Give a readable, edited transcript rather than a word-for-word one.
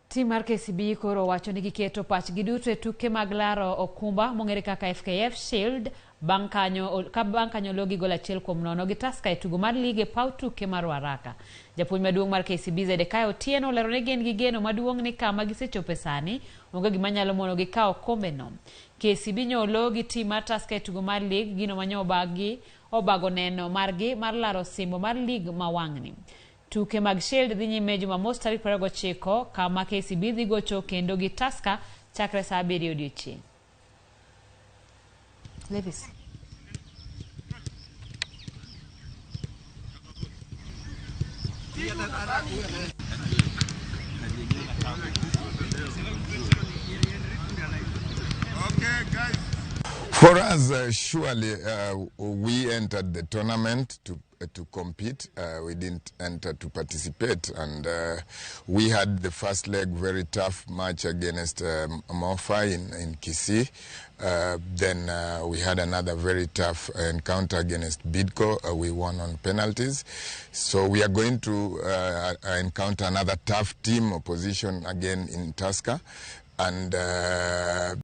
Tim mar KCB koro wacho ni giketo pachgi duto e tuke mag laro okumba mong'ere kaka FKF Shield bang' kanyo logi gol 1-0 gi Tusker e tugo mar lig e paw tuke mar Waraka. Japuonj maduong' mar KCB Zedekiah Otieno olero ni gin gi geno maduong' ni kama gisechope sani onge gima nyalo mono gi kawo kombe no. KCB nyolo gi tim mar Tusker e tugo mar lig gino manyo obago neno margi mar laro simbo mar lig ma wang'ni. Tuke mag Shield dhi nyime Jumamos tarik 29 kama KCB dhi gocho kendo gi Tusker chakre saa 7 odiechieng'. Levis. Okay, guys. For us, surely we entered the tournament to compete. We didn't enter to participate, and we had the first leg very tough match against Mofa in Kisii. Then we had another very tough encounter against Bidco. We won on penalties. So we are going to encounter another tough team opposition again in Tusker. And